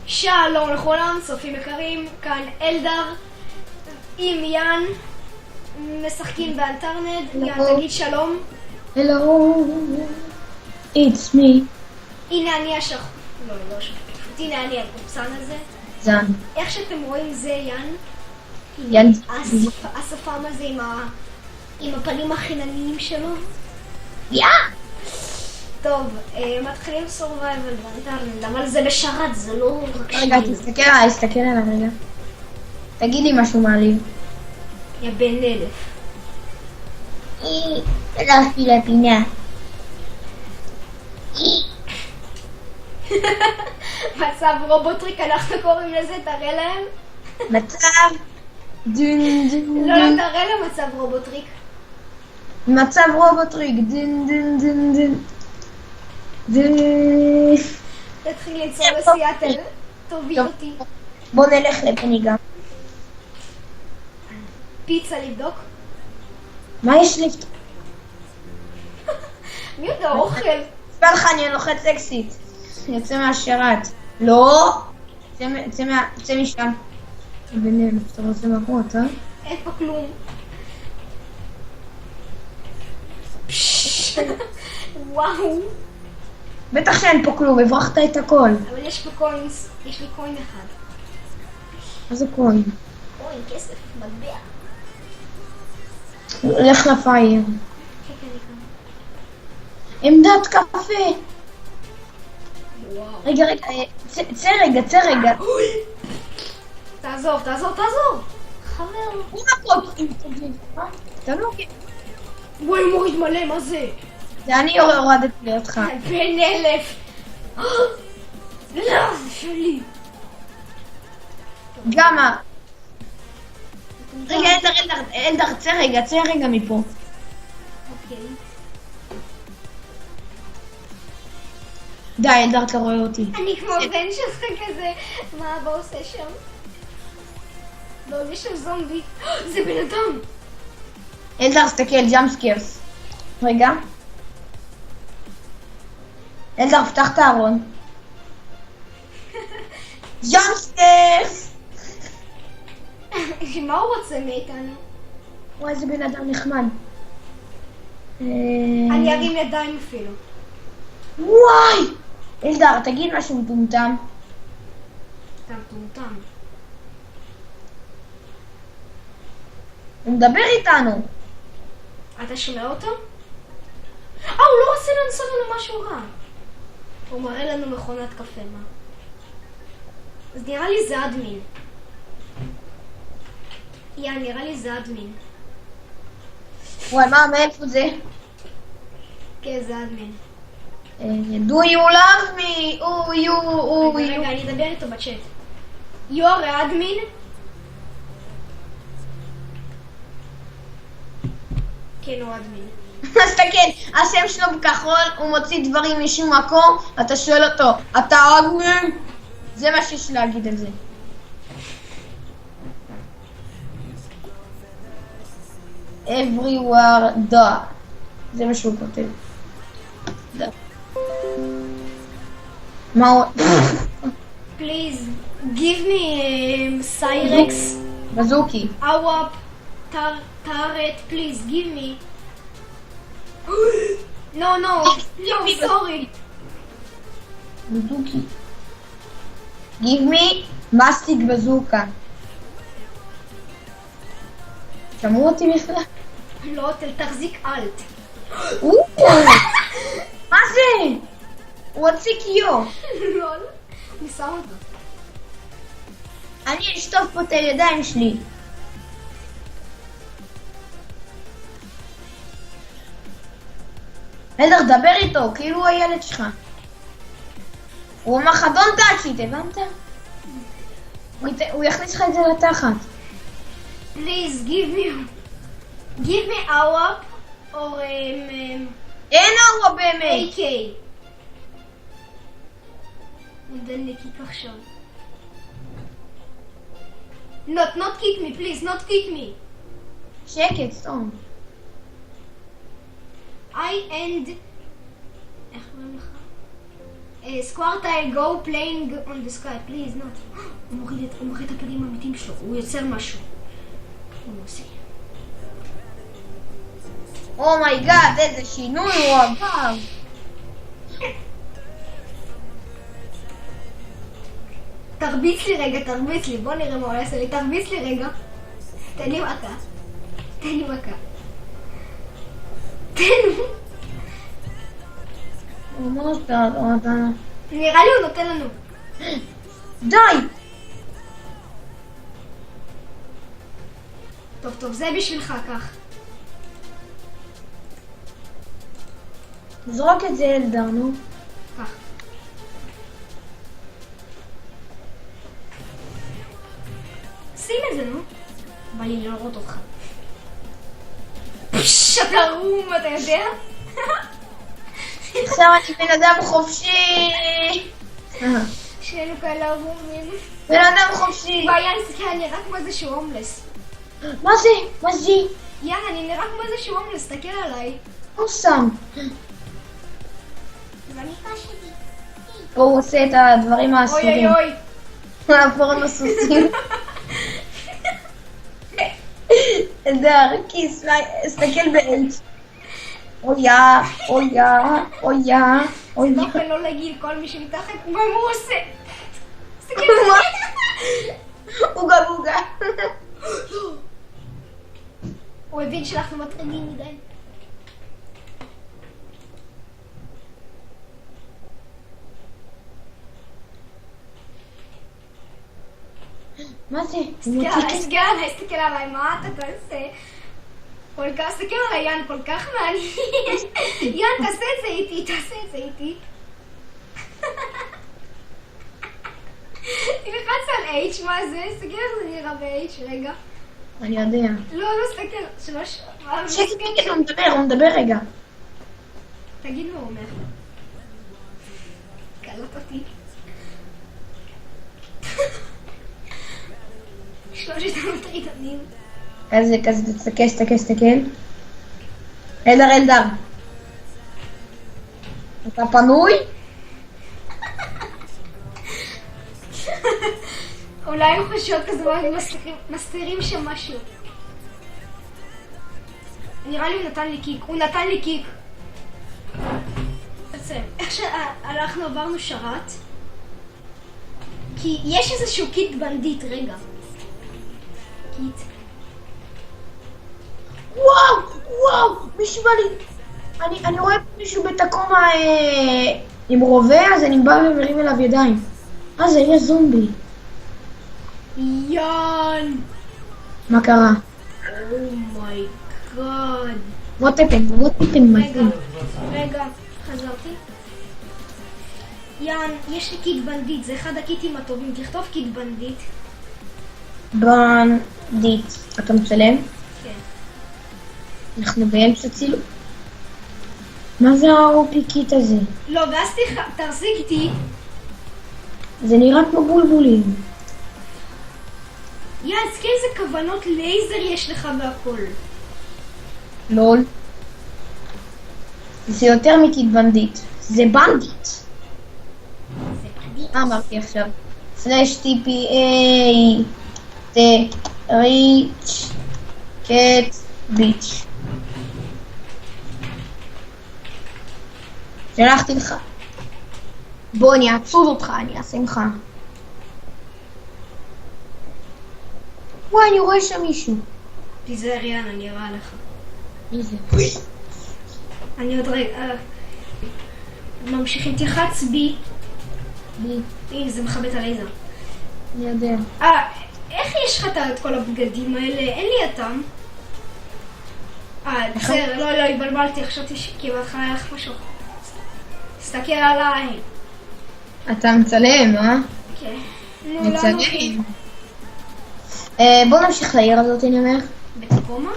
שלום לכולם, צופים יקרים, כאן אלדר עם יאן, משחקים באלטרנד. יאן, תגיד שלום. הלו, it's me. הנה אני לא שחק. הנה אני הקופסן הזה. זן. איך שאתם רואים זה יאן. יאן. השפם הזה עם הפנים החינניים שלו. טוב, מתחילים סורווייבל באלטרנד, אבל זה בשרת, זה לא רק רגע, תסתכל עליי רגע. תגידי משהו מעליב. יא בן 1000. הלכתי לפינה. מצב רובוטריק, אנחנו קוראים לזה, תראה להם. מצב דין דין לא, דין. תראה להם מצב רובוטריק. מצב רובוטריק דין דין דין דין. דין. תתחיל לנסוע לסיאטל, תוביל אותי. בוא נלך לפני גם. פיצה לבדוק. מה יש לי? מי יודע אוכל? ספר לך, אני לוחץ אקסיט. יוצא מהשרת. לא! צא משם. בינינו, אתה רוצה מכות, אין פה כלום. וואו. בטח שאין פה כלום, הברחת את הכל. אבל יש פה קוינס, יש לי קוין אחד. מה זה קוין? קוין, כסף, מטבע. לך לפייר. כן, אני כאן. עמדת קפה. וואו. רגע, צא רגע. תעזוב. חבר. אתה לא... וואי, מוריד מלא, מה זה? זה אני הורדתי אותך. בן 1000. לא, זה שלי. גמה. רגע, אלדר, צא רגע מפה. אוקיי. די, אלדר, אתה רואה אותי. אני כמו בן שלך כזה, מה אבא עושה שם? לא, יש שם זומבי. זה בן אדם. אלדר, סתכל, ג'אמפ סקיירס. רגע. אלדר, פתח את הארון. ג'אמפ סקיירס! מה הוא רוצה מאיתנו? וואי, איזה בן אדם נחמד. אני ארים ידיים אפילו. וואי! אלדר, תגיד משהו מטומטם. אתה מטומטם. הוא מדבר איתנו. אתה שומע אותו? הוא לא רוצה לעשות לנו משהו רע. הוא מראה לנו מכונת קפה, מה? אז נראה לי זה אדמין. נראה לי זה אדמין. וואי, מאיפה זה? כן, זה אדמין. Do you love me? רגע, אני אדבר איתו בצ'אט. You are admin? כן, הוא אדמין. אז תקן, השם שלו בכחול, הוא מוציא דברים משום מקום, אתה שואל אותו, אתה אדמין? זה מה שיש להגיד על זה. Everywhere da. זה מה שהוא כותב. da. מה הוא... Please, give me Cyrex, בזוקי. Awap, Taret, please, give me. No, sorry. בזוקי. Give me מסטיק בזוקה. שמעו אותי בכלל? לא, תחזיק אלט. מה זה? הוא הוציא קיו. לא, אני שם אותו. אני אשטוף פה את הידיים שלי. אלדר, דבר איתו, כאילו הוא הילד שלך. הוא אמר לך, don't touch it, הבנת? הוא יכניס לך את זה לתחת. Please, give me Awap or אין ארווה באמת. AK. מודל נקיק עכשיו. Not kick me, please, not kick me. שקט, סתום. I and... איך קוראים לך? סקוורטייל, go playing on the sky, please, not. הוא מוריד את הפנים האמיתיים שלו, הוא יוצר משהו. הוא עושה. אומייגאד, איזה שינוי הוא עבר. תרביץ לי רגע, תרביץ לי, בוא נראה מה הוא יעשה לי, תרביץ לי רגע. תן לי מכה. תן לי מכה. תן לי. נראה לי הוא נותן לנו. די! טוב, זה בשבילך, כך. זרוק את זה אלדר, נו. כך. שים את זה, נו. בא לי לראות אותך. פשש, אתה רום, אתה יודע? עכשיו אני בן אדם חופשי. שנינו כאלה רומים. בן אדם חופשי. בעיה, אני נראה כמו איזשהו הומלס. מה זה? מה זה? יאללה, אני נראה כמו איזשהו הומלס, תסתכל עליי. הוא שם. ואני פשטי. הוא עושה את הדברים האסורים. אוי. הדברים הסוסים. אלדר, כיס, הסתכל באלץ. אויה. זה באופן לא להגיד כל מי שמתחת, מה הוא עושה? תסתכל עוגה. הוא הבין שאנחנו מטרידים מדי. מה זה? הסתכל עליי, מה אתה תעשה? תסתכל עליי, יאן, כל כך מעניין. יאן, תעשה את זה איתי. תלחץ על H, מה זה? תסתכל איך זה נראה ב-H, רגע. אני יודע. לא, תסתכל. שקט, הוא מדבר רגע. תגיד מה הוא אומר. קלט אותי. 3 המטרידנים. כזה, תסתכל. אלדר. אתה פנוי? אולי הוא חשוב כזה מסתירים שם משהו. נראה לי הוא נתן לי קיק. איך שהלכנו עברנו שרת, כי יש איזשהו קיט בנדיט, רגע. קיט. וואו, מישהו בא לי. אני רואה מישהו בתקומה עם רובה, אז אני בא ומרים אליו ידיים. זה יהיה זומבי. יאן! מה קרה? אומייגאד. What happened? רגע, חזרתי. יאן, יש לי קיט בנדיט, זה אחד הקיטים הטובים. תכתוב קיט בנדיט. בנדיט. אתה מצלם? כן. אנחנו באמצע צילום. מה זה האופי קיט הזה? לא, ואז תחזיק איתי. זה נראה כמו בולבולים. אז איזה כוונות לייזר יש לך והכל. לול. זה יותר מקיט בנדיט. זה בנדיט. מה אמרתי עכשיו? /TPA ריץ' קט ביץ'. שלחתי לך. בוא אני אעצוד אותך, אני אעשה לך. וואי, אני רואה שם מישהו. תיזהר יאן, אני אראה לך. מי זה? אני עוד רגע... ממשיכים, תלחץ בי. הנה, זה מכבת הלייזר. אני יודע. איך יש לך את כל הבגדים האלה? אין לי אותם. בסדר, לא, התבלבלתי, חשבתי כי בהתחלה היה לך משהו. תסתכל עליי. אתה מצלם, אה? כן. מצלם. בוא נמשיך לעיר הזאת, אני אומר. בתקומה?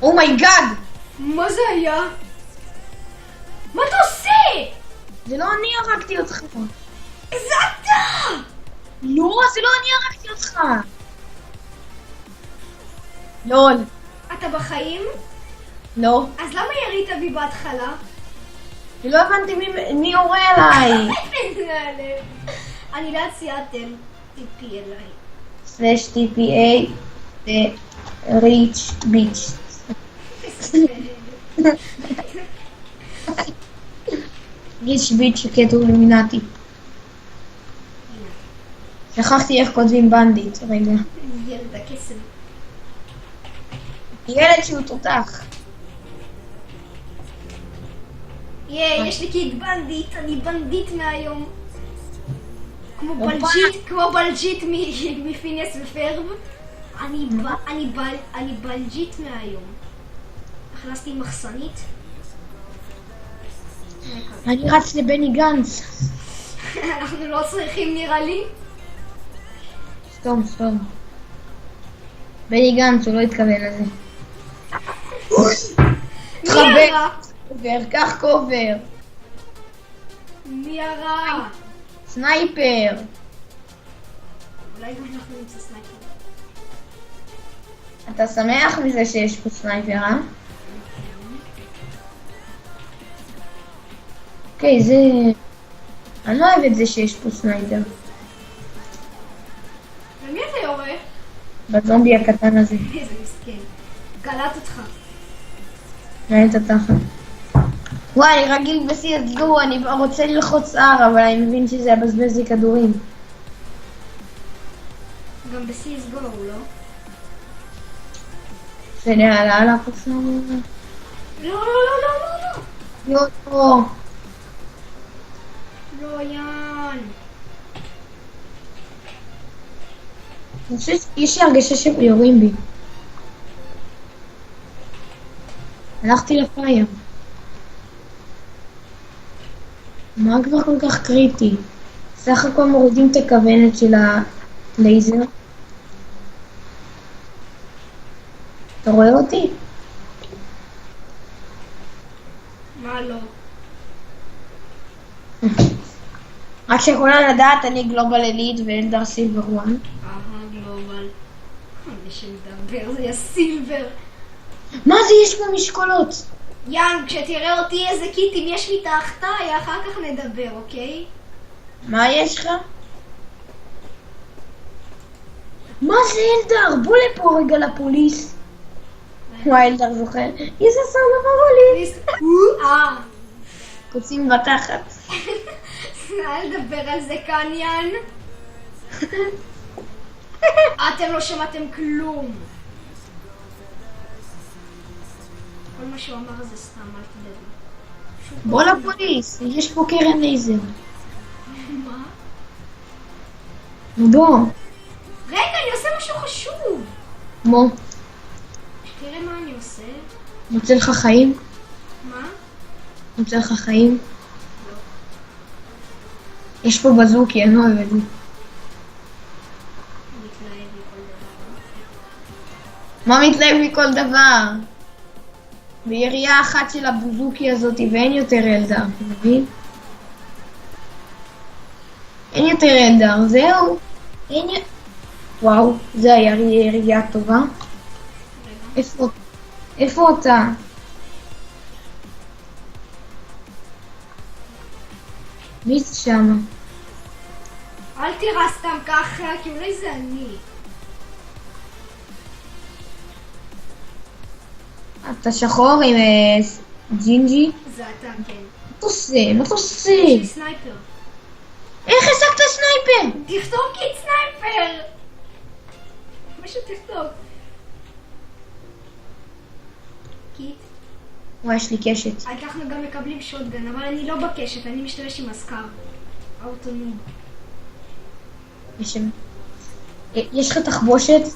אומייגאד! מה זה היה? מה אתה עושה? זה לא אני הרגתי אותך. זה אתה! לא, זה לא אני הרגתי אותך. לול. אתה בחיים? לא. אז למה ירית בי בהתחלה? לא הבנתי מי יורה עליי. אני לאט סיאטל, טיפי אליי. סלש TPA ריץ' ביץ'. ריץ' ביץ' שקט אולומינטי. שכחתי איך כותבים בנדיט, רגע. ילד הקסם. ילד שהוא תותח. יש לי קיט בנדיט, אני בנדיט מהיום. כמו בלג'יט מפיניאס ופרב. אני בלג'יט מהיום. הכנסתי מחסנית. אני רץ לבני גנץ. אנחנו לא צריכים נראה לי. סתום. בני גנץ, הוא לא התכוון לזה. מי הרע? קח קובר. מי הרע? סנייפר. אולי גם אנחנו נמצא סנייפר. אתה שמח מזה שיש פה סנייפר, אה? אוקיי, זה... אני לא אוהב את זה שיש פה סנייפר. ומי אתה יורה? בזומבי הקטן הזה. איזה מסכן. קלט אותך. נהל את התחת. וואי, אני רגיל בCSGO, אני רוצה ללחוץ R, אבל אני מבין שזה הבזבז לי כדורים. גם ב-CSGO, לא? זה נעלה על הקופסה. לא. לא. לא, יאן. יש לי הרגשה שיורים בי. הלכתי לפייר. מה כבר כל כך קריטי? סך הכל מורידים את הכוונת של הלייזר. אתה רואה אותי? מה לא? רק שיכולה לדעת, אני גלובל אליט ואלדר סילבר 1. גלובל. מי שמדבר זה סילבר. מה זה יש פה משקולות? יאן, כשתראה אותי איזה קיטים יש לי תחתיי, אחר כך נדבר, אוקיי? מה יש לך? מה זה אלדר? בוא לפה רגע לפוליס. וואי, אלדר זוכר. איזה סרנה בפוליס. קוצים בתחת. אל תדבר על זה כאן, יאן. אתם לא שמעתם כלום. כל מה שהוא אמר זה סתם, אל תדבר. בוא לפוליס, יש פה קרן לייזר. מה? בוא. רגע, אני עושה משהו חשוב. בוא. תראה מה אני עושה. מוצא לך חיים? מה? מוצא לך חיים? לא. יש פה בזוקי, אני לא אוהב את זה. מתלהב מכל דבר. מה מתלהב מכל דבר? בירייה אחת של הבוזוקי הזאת ואין יותר אלדר, אתה מבין? אין יותר אלדר, זהו. וואו, זה היה ירייה טובה. איפה אתה? מי זה שמה? אל תירא סתם ככה, כי אולי זה אני. אתה שחור עם ג'ינג'י? זה אתה, כן. מה אתה עושה? מה אתה עושה? יש לי סנייפר. איך השגת סנייפר? תכתוב קיט סנייפר! משהו תכתוב. קיט. וואי, יש לי קשת. אנחנו גם מקבלים שוטגן, אבל אני לא בקשת, אני משתמש עם הסקאר. אוטונום. יש לך תחבושת? מה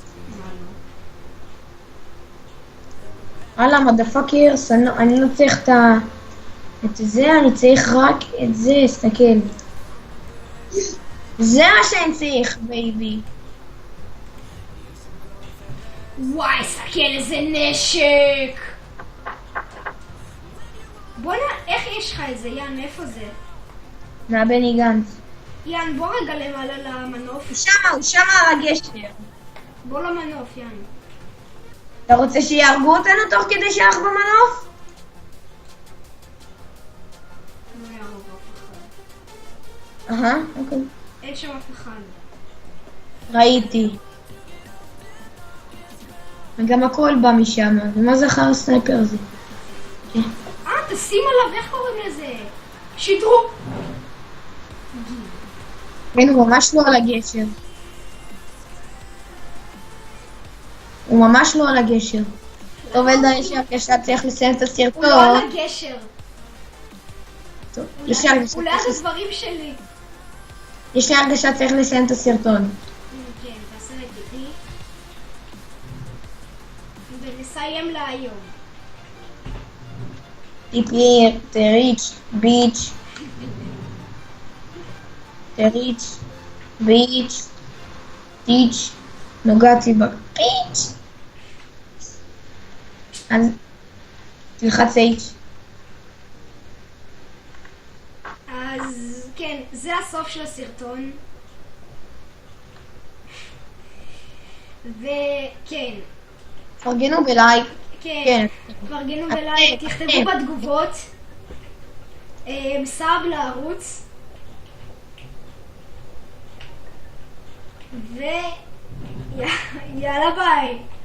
לא? הלאה, מדפאקר, אני לא צריך את זה, אני צריך רק את זה, הסתכל. זה מה שאני צריך, בייבי. וואי, סתכל איזה נשק! בוא'נה, איך יש לך את זה, יאן? איפה זה? מהבני גנץ. יאן, בוא רגע למעלה למנוף. הוא שמה על הגשר. בוא למנוף, יאן. אתה רוצה שיהרגו אותנו תוך כדי שאנחנו במנוף? אוקיי. אין שם אף אחד. ראיתי. וגם הכל בא משם. ומה זה אחר הסנאפר הזה? תשים עליו, איך קוראים לזה? שדרוג. כן, הוא ממש לא על הגשר. הוא ממש לא על הגשר. טוב, אלדה, יש לי הרגשה צריך לסיים את הסרטון. הוא לא על הגשר. טוב, יש לי הרגשה הוא ליד הדברים שלי. יש לי הרגשה צריך לסיים את הסרטון. כן, תעשה לגידי. ונסיים להיום. טיפי, תריץ', ביץ', תריץ', ביץ', טיץ', נוגעתי בפיץ'. אז תלחץ H. אז כן, זה הסוף של הסרטון. וכן. פרגנו בלייק. כן, פרגנו בלייק, תכתבו בתגובות. סאב לערוץ. ויאללה ביי.